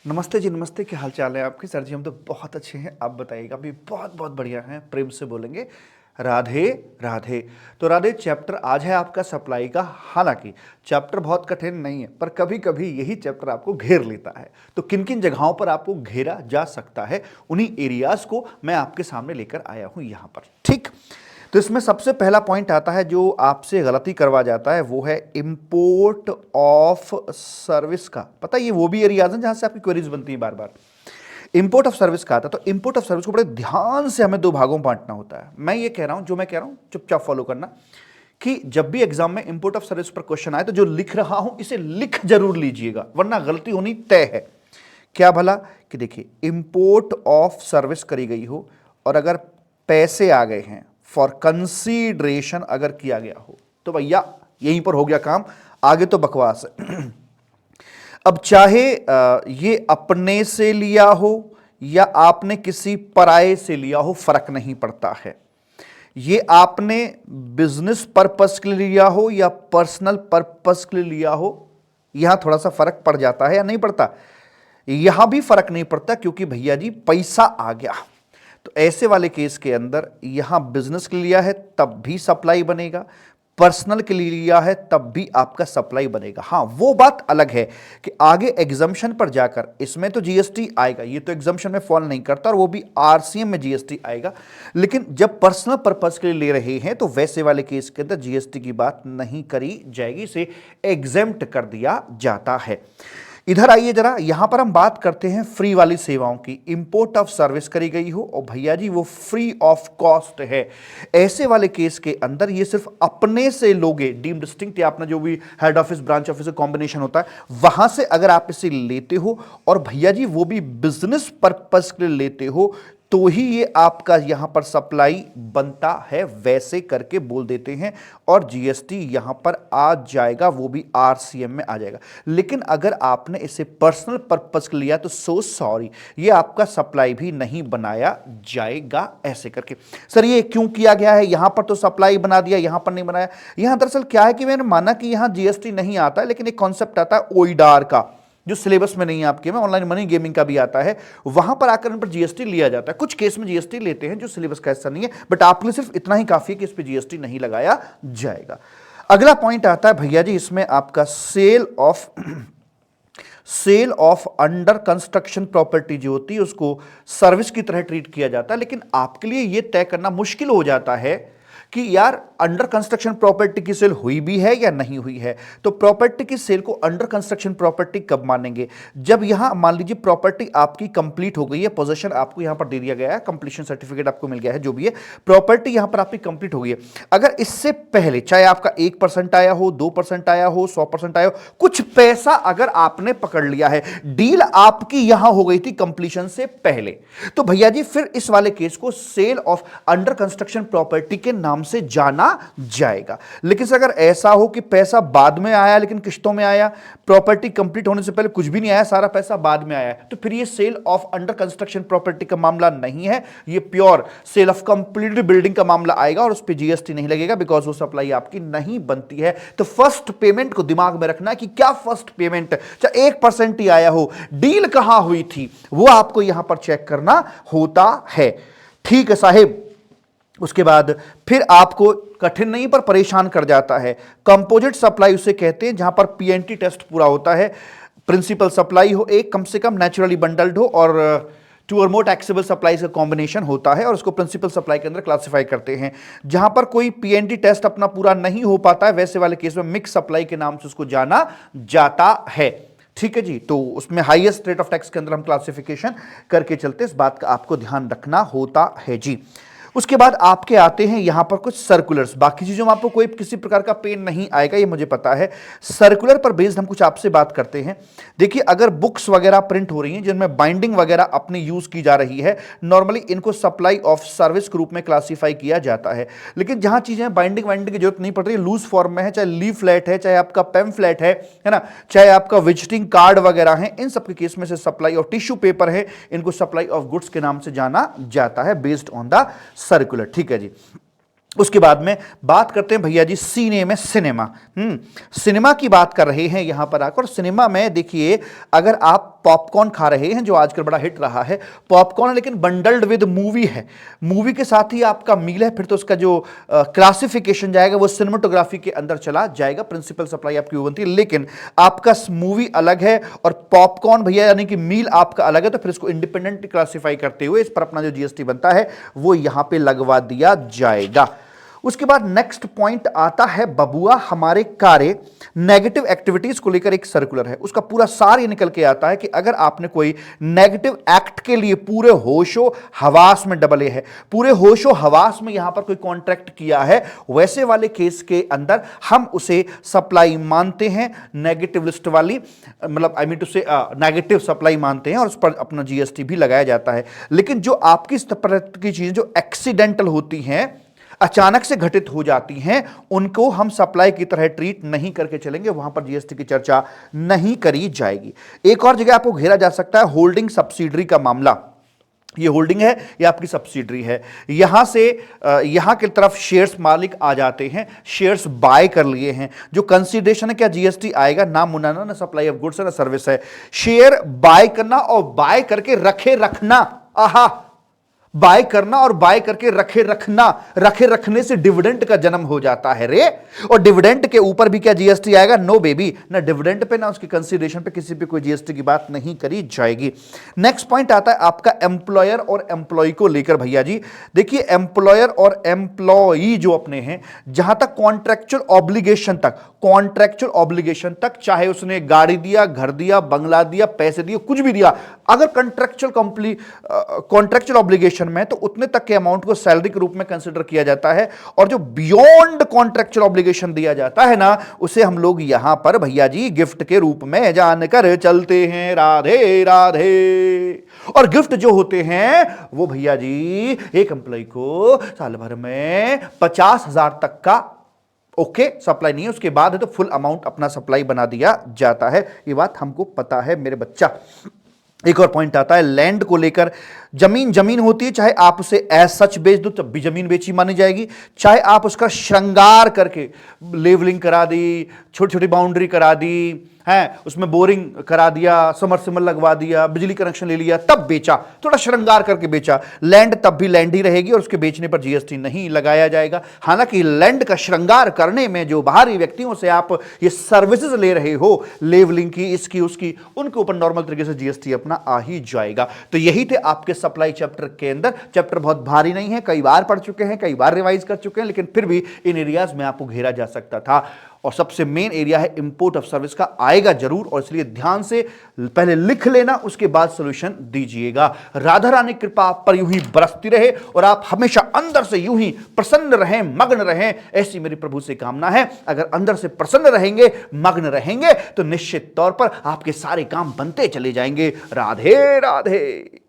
नमस्ते जी, नमस्ते। क्या हाल चाल है आपके? सर जी हम तो बहुत अच्छे हैं, आप बताइएगा। भी बहुत बहुत बढ़िया हैं, प्रेम से बोलेंगे राधे राधे। तो राधे चैप्टर आज है आपका सप्लाई का। हालांकि चैप्टर बहुत कठिन नहीं है, पर कभी कभी यही चैप्टर आपको घेर लेता है। तो किन किन जगहों पर आपको घेरा जा सकता है, उन्हीं एरियाज को मैं आपके सामने लेकर आया हूं यहां पर। ठीक, तो इसमें सबसे पहला पॉइंट आता है जो आपसे गलती करवा जाता है, वो है इंपोर्ट ऑफ सर्विस का। पता है ये वो भी एरियाज हैं जहां से आपकी क्वेरीज बनती है बार बार। इंपोर्ट ऑफ सर्विस का आता है, तो इंपोर्ट ऑफ सर्विस को बड़े ध्यान से हमें दो भागों में बांटना होता है। मैं ये कह रहा हूं, जो मैं कह रहा हूं चुपचाप फॉलो करना, कि जब भी एग्जाम में इंपोर्ट ऑफ सर्विस पर क्वेश्चन आए तो जो लिख रहा हूं इसे लिख जरूर लीजिएगा, वरना गलती होनी तय है। क्या भला कि देखिए, इंपोर्ट ऑफ सर्विस करी गई हो और अगर पैसे आ गए हैं फॉर कंसीडरेशन अगर किया गया हो, तो भैया यहीं पर हो गया काम, आगे तो बकवास है। अब चाहे ये अपने से लिया हो या आपने किसी पराये से लिया हो, फर्क नहीं पड़ता है। ये आपने बिजनेस पर्पस के लिए लिया हो या पर्सनल पर्पस के लिए लिया हो, यहां थोड़ा सा फर्क पड़ जाता है या नहीं पड़ता? यहां भी फर्क नहीं पड़ता, क्योंकि भैया जी पैसा आ गया। तो ऐसे वाले केस के अंदर यहां बिजनेस के लिए लिया है तब भी सप्लाई बनेगा, पर्सनल के लिए लिया है तब भी आपका सप्लाई बनेगा। हां, वो बात अलग है कि आगे एग्जम्पशन पर जाकर इसमें तो जीएसटी आएगा, ये तो एग्जम्पशन में फॉल नहीं करता, और वो भी आरसीएम में जीएसटी आएगा। लेकिन जब पर्सनल पर्पस के लिए ले रहे हैं तो वैसे वाले केस के अंदर जीएसटी की बात नहीं करी जाएगी, इसे एग्जेम्प्ट कर दिया जाता है। इधर आइए जरा, यहां पर हम बात करते हैं फ्री वाली सेवाओं की। इंपोर्ट ऑफ सर्विस करी गई हो और भैया जी वो फ्री ऑफ कॉस्ट है, ऐसे वाले केस के अंदर ये सिर्फ अपने से लोगे, डीम डिस्टिंक्ट या अपना जो भी head office branch office combination होता है वहां से अगर आप इसे लेते हो, और भैया जी वो भी बिजनेस पर्पस के लिए लेते हो, तो ही ये आपका यहां पर सप्लाई बनता है, वैसे करके बोल देते हैं, और जीएसटी यहां पर आ जाएगा, वो भी आरसीएम में आ जाएगा। लेकिन अगर आपने इसे पर्सनल पर्पस के लिया तो सो सॉरी, ये आपका सप्लाई भी नहीं बनाया जाएगा, ऐसे करके। सर ये क्यों किया गया है? यहां पर तो सप्लाई बना दिया, यहां पर नहीं बनाया। यहां दरअसल क्या है कि मैंने माना कि यहां जीएसटी नहीं आता है, लेकिन एक कॉन्सेप्ट आता है ओइडार का, जो सिलेबस में नहीं है आपके में, ऑनलाइन मनी गेमिंग का भी आता है, वहां पर आकर इन पर जीएसटी लिया जाता है। कुछ केस में जीएसटी लेते हैं जो सिलेबस का हिस्सा नहीं है, बट आपके लिए सिर्फ इतना ही काफी है कि इस पर जीएसटी नहीं लगाया जाएगा। अगला पॉइंट आता है भैया जी, इसमें आपका sale of under construction property जो होती है उसको सर्विस की तरह ट्रीट किया जाता है। लेकिन आपके लिए यह तय करना मुश्किल हो जाता है कि यार अंडर कंस्ट्रक्शन प्रॉपर्टी की सेल हुई भी है या नहीं हुई है। तो प्रॉपर्टी की सेल को अंडर कंस्ट्रक्शन प्रॉपर्टी कब मानेंगे? जब यहां मान लीजिए प्रॉपर्टी आपकी कंप्लीट हो गई है, पोजीशन आपको यहां पर दे दिया गया है, कंप्लीशन सर्टिफिकेट आपको मिल गया है, जो भी है प्रॉपर्टी यहां पर आपकी कंप्लीट हो गई है। अगर इससे पहले चाहे आपका 1% आया हो, 2% आया हो, 100% आया हो, कुछ पैसा अगर आपने पकड़ लिया है, डील आपकी यहां हो गई थी कंप्लीशन से पहले, तो भैया जी फिर इस वाले केस को sale of under construction property के नाम से जाना जाएगा। लेकिन अगर ऐसा हो कि पैसा बाद में आया लेकिन किश्तों में आया, प्रॉपर्टी कंप्लीट होने से पहले कुछ भी नहीं आया, सारा पैसा बाद में आया, तो फिर ये sale of under construction property का मामला नहीं है, ये pure sale of completed building का मामला आएगा, और उस पर जीएसटी नहीं लगेगा, बिकॉज वो सप्लाई आपकी नहीं बनती है। तो फर्स्ट पेमेंट को दिमाग में रखना कि क्या फर्स्ट पेमेंट चाहे 1% ही आया हो, डील कहां हुई थी, वो आपको यहां पर चेक करना होता है। ठीक है साहेब। उसके बाद फिर आपको कठिन नहीं पर परेशान कर जाता है, कंपोजिट सप्लाई उसे कहते हैं जहां पर पीएनटी टेस्ट पूरा होता है, प्रिंसिपल सप्लाई हो एक, कम से कम नेचुरली बंडल्ड हो, और 2 और मोर टैक्सेबल सप्लाई का कॉम्बिनेशन होता है, और उसको प्रिंसिपल सप्लाई के अंदर क्लासिफाई करते हैं। जहां पर कोई पीएनटी टेस्ट अपना पूरा नहीं हो पाता है, वैसे वाले केस में मिक्स सप्लाई के नाम से उसको जाना जाता है। ठीक है जी। तो उसमें हाईएस्ट रेट ऑफ टैक्स के अंदर हम क्लासिफिकेशन करके चलते, इस बात का आपको ध्यान रखना होता है जी। उसके बाद आपके आते हैं यहां पर कुछ सर्कुलर्स, बाकी चीजों में आपको कोई किसी प्रकार का पेन नहीं आएगा, ये मुझे पता है। सर्कुलर पर बेस्ड हम कुछ आपसे बात करते हैं। देखिए, अगर बुक्स वगैरह प्रिंट हो रही हैं जिनमें बाइंडिंग वगैरह अपनी यूज की जा रही है, नॉर्मली इनको सप्लाई ऑफ सर्विस के रूप में क्लासीफाई किया जाता है। लेकिन जहां चीजें बाइंडिंग वाइंडिंग की जरूरत नहीं पड़ रही, लूज फॉर्म में है, चाहे लीफलेट है, चाहे आपका पैम्फलेट है ना, चाहे आपका विजिटिंग कार्ड वगैरह है, इन सबके केस में से सप्लाई ऑफ टिश्यू पेपर है, इनको सप्लाई ऑफ गुड्स के नाम से जाना जाता है बेस्ड ऑन द सर्कुलर। ठीक है जी। उसके बाद में बात करते हैं भैया जी सीने में सिनेमा। सिनेमा की बात कर रहे हैं यहां पर आकर। सिनेमा में देखिए, अगर आप पॉपकॉर्न खा रहे हैं जो आजकल बड़ा हिट रहा है, पॉपकॉर्न लेकिन बंडल्ड विद मूवी है, मूवी के साथ ही आपका मील है, फिर तो उसका जो क्लासिफिकेशन जाएगा वो सिनेमाटोग्राफी के अंदर चला जाएगा। प्रिंसिपल सप्लाई आपकी वो बनती है, लेकिन आपका मूवी अलग है और पॉपकॉर्न भैया यानी कि मील आपका अलग है, तो फिर इसको इंडिपेंडेंट क्लासिफाई करते हुए इस पर अपना जो जीएसटी बनता है वो यहां पर लगवा दिया जाएगा। उसके बाद नेक्स्ट पॉइंट आता है बबुआ हमारे कार्य नेगेटिव एक्टिविटीज को लेकर एक सर्कुलर है, उसका पूरा सार ये निकल के आता है कि अगर आपने कोई नेगेटिव एक्ट के लिए पूरे होशो हवास में डबल ए है, पूरे होशो हवास में यहां पर कोई कॉन्ट्रैक्ट किया है, वैसे वाले केस के अंदर हम उसे सप्लाई मानते हैं, नेगेटिव लिस्ट वाली, मतलब आई मीन टू से नेगेटिव सप्लाई मानते हैं और उस पर अपना जीएसटी भी लगाया जाता है। लेकिन जो आपकी इस तरह की चीजें जो एक्सीडेंटल होती हैं, अचानक से घटित हो जाती हैं, उनको हम सप्लाई की तरह ट्रीट नहीं करके चलेंगे, वहां पर जीएसटी की चर्चा नहीं करी जाएगी। एक और जगह आपको घेरा जा सकता है होल्डिंग सब्सिडरी का मामला। ये होल्डिंग है, ये आपकी सब्सिडरी है, यहां से यहां की तरफ शेयर्स मालिक आ जाते हैं, शेयर्स बाय कर लिए हैं, जो कंसीडरेशन है क्या जीएसटी आएगा, ना मुनाना ना सप्लाई ऑफ गुड्स है ना सर्विस है। शेयर बाय करना और बाय करके रखे रखना, आहा, बाय करना और बाय करके रखे रखना, रखे रखने से डिविडेंड का जन्म हो जाता है रे। और डिविडेंड के ऊपर भी क्या जीएसटी आएगा? नो बेबी, ना डिविडेंड पे ना उसकी कंसीडरेशन पे किसी पे कोई जीएसटी की बात नहीं करी जाएगी। नेक्स्ट पॉइंट आता है आपका एम्प्लॉयर और एम्प्लॉय को लेकर भैया जी। देखिए एम्प्लॉयर और एम्प्लॉई जो अपने हैं, जहां तक कॉन्ट्रैक्चुअल ऑब्लिगेशन तक, कॉन्ट्रैक्चुअल ऑब्लिगेशन तक, चाहे उसने गाड़ी दिया, घर दिया, बंगला दिया, पैसे दिए, कुछ भी दिया, अगर कॉन्ट्रैक्चुअल ऑब्लिगेशन में, तो उतने तक के अमाउंट को सैलरी के रूप में कंसीडर किया जाता है। और जो बियॉन्ड कॉन्ट्रैक्चुअल ऑब्लिगेशन दिया जाता है ना, उसे हम लोग यहां पर भैया जी गिफ्ट के रूप में जानकर चलते हैं। राधे राधे। और गिफ्ट जो होते हैं वो भैया जी एक एम्प्लॉय को साल भर में 50,000 तक का ओके सप्लाई नहीं है, उसके बाद है तो फुल अमाउंट अपना सप्लाई बना दिया जाता है। ये बात हमको पता है मेरे बच्चा। एक और पॉइंट आता है लैंड को लेकर। जमीन जमीन होती है, चाहे आप उसे एज सच बेच दो तब भी जमीन बेची मानी जाएगी, चाहे आप उसका श्रृंगार करके लेवलिंग करा दी, छोटी छोटी बाउंड्री करा दी है, उसमें बोरिंग करा दिया, समरसेबल लगवा दिया, बिजली कनेक्शन ले लिया, तब बेचा, थोड़ा श्रृंगार करके बेचा, लैंड तब भी लैंड ही रहेगी और उसके बेचने पर जीएसटी नहीं लगाया जाएगा। हालांकि लैंड का श्रृंगार करने में जो बाहरी व्यक्तियों से आप ये सर्विसेज ले रहे हो, लेवलिंग की, इसकी उसकी, उनके ऊपर नॉर्मल तरीके से जीएसटी अपना आ ही जाएगा। तो यही थे आपके सप्लाई चैप्टर के अंदर। चैप्टर बहुत भारी नहीं है, कई बार पढ़ चुके हैं, कई बार रिवाइज कर चुके हैं, लेकिन फिर भी इन एरियाज में आपको घेरा जा सकता था। और सबसे मेन एरिया है इंपोर्ट ऑफ सर्विस का, आएगा जरूर, और इसलिए ध्यान से पहले लिख लेना, उसके बाद सॉल्यूशन दीजिएगा। राधा रानी कृपा आप पर यूं ही बरसती रहे और आप हमेशा अंदर से यूं ही प्रसन्न रहें, मग्न रहें, ऐसी मेरी प्रभु से कामना है। अगर अंदर से प्रसन्न रहेंगे, मग्न रहेंगे, तो निश्चित तौर पर आपके सारे काम बनते चले जाएंगे। राधे राधे।